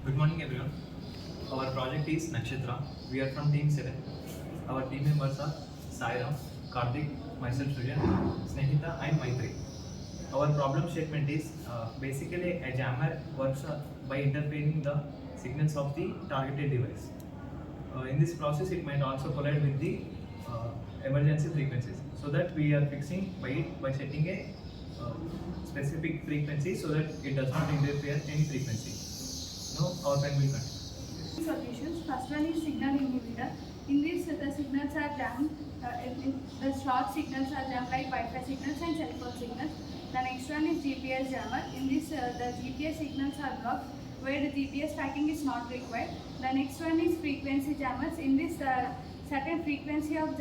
Good morning, everyone. Our project is Nakshatra. We are from Team 7. Our team members are Sairam, Karthik, myself Sujan, Snehita, and Maitri. Our problem statement is basically a jammer works by interfering the signals of the targeted device. In this process, it might also collide with the emergency frequencies. So that we are fixing by setting a specific frequency so that it does not interfere any frequency. Now our friend will continue. Solutions. First one is signal inhibitor. In this, the signals are jammed. The short signals are jammed like Wi-Fi signals and cell phone signals. The next one is GPS jammer. In this, the GPS signals are blocked where the GPS tracking is not required. The next one is frequency jammers. In this, certain frequency of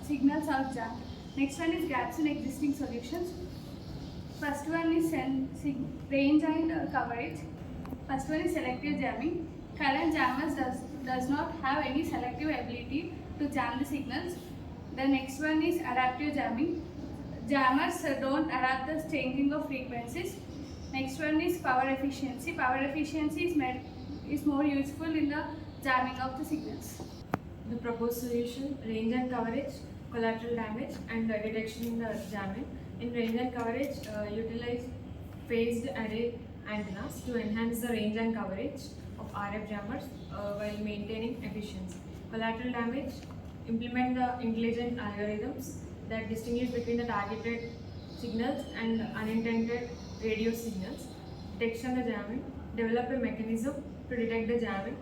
signals are jammed. Next one is gaps in existing solutions. First one is range and coverage. First one is selective jamming. Current jammers does not have any selective ability to jam the signals. The next one is adaptive jamming. Jammers don't adapt the changing of frequencies. Next one is power efficiency. Power efficiency is more useful in the jamming of the signals. The proposed solution: range and coverage, collateral damage, and detection in the jamming. In range and coverage, utilize phased array antennas to enhance the range and coverage of RF jammers while maintaining efficiency. Collateral damage: implement the intelligent algorithms that distinguish between the targeted signals and unintended radio signals. Detection the jamming: develop a mechanism to detect the jamming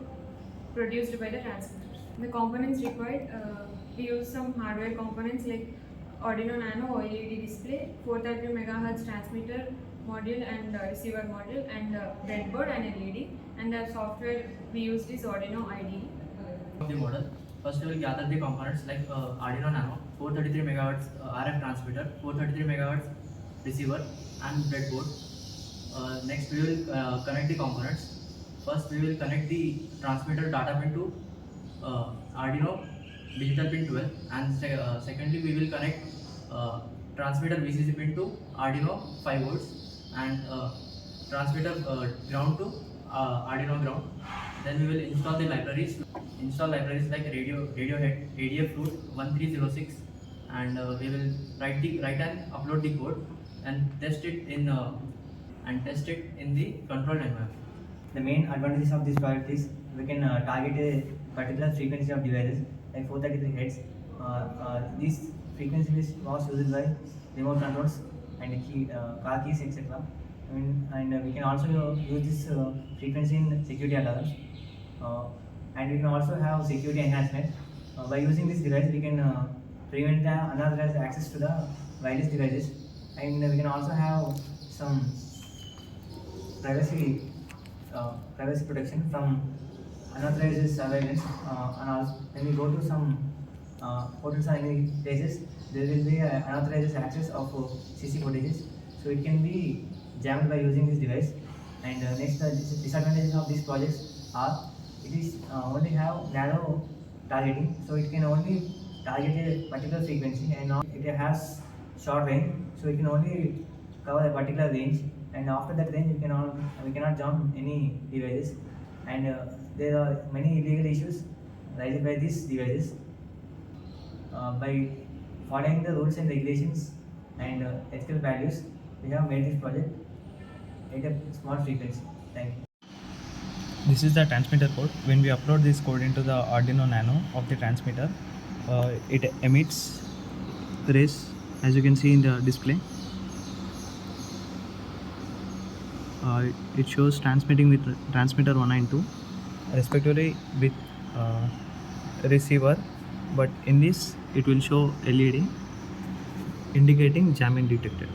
produced by the transmitters. The components required: we use some hardware components like Arduino Nano OLED display, 430 MHz transmitter module and receiver module, and breadboard and LED. And the software we used is Arduino IDE. Of the model. First, we will gather the components like Arduino Nano, 433 MHz RF transmitter, 433 MHz receiver, and breadboard. Next, we will connect the components. First, we will connect the transmitter data pin to Arduino digital pin 12, and secondly, we will connect transmitter VCC pin to Arduino 5 volts, and transmitter ground to Arduino ground. Then we will install the libraries. Install libraries like Radiohead, ADF Root 1306, and we will write and upload the code and test it in the controlled environment. The main advantages of this product is we can target a particular frequency of devices like 433 Hz. This frequency was used by remote controls and car keys, etc. And we can also use this frequency in security alarms. And we can also have security enhancement. By using this device, we can prevent the unauthorized access to the wireless devices, and we can also have some privacy protection from unauthorized surveillance. And also, when we go to some hotels or any places, there will be unauthorized access of CC footages, so it can be jammed by using this device. And next, the disadvantages of these projects are it is only have narrow targeting, so it can only target a particular frequency, and it has short range, so it can only cover a particular range, and after that range we cannot jump any devices. And there are many illegal issues raised by these devices. By following the rules and regulations and ethical values, we have made this project at a small frequency. Thank you. This is the transmitter code. When we upload this code into the Arduino Nano of the transmitter, it emits rays, as you can see in the display. It shows transmitting with transmitter 1 and 2 respectively with receiver, but in this it will show LED indicating jamming detected.